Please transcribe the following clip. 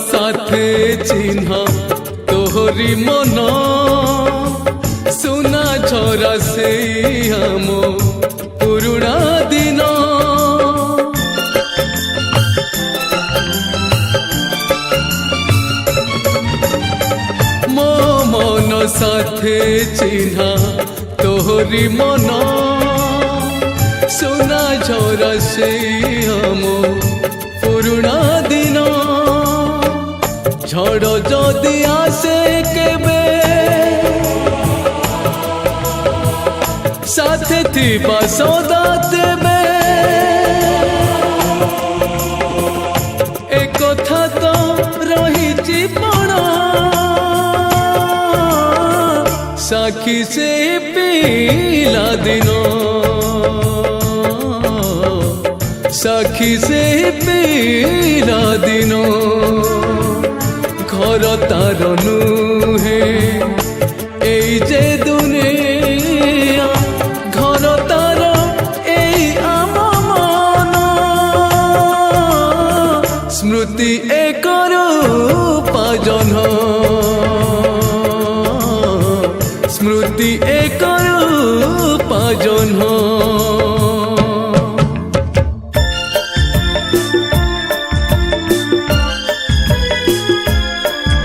साथे चिन्ह तोहरी मन सुना झरा से हम पुरुणा दिन मो मन साथे चिन्ह तोहरी मन सुना झरा से हम पुरुणा दिन झड़ जदि आसे केबे साथे थिबा सदा देबे एक कथा तो रही पण साखी से पीला दिन साखी से पीला दिन घर तार नुहे एई जे दुनिया घर तार एई आम मन स्मृति एक रूपाजन स्मृति एक रूपाजन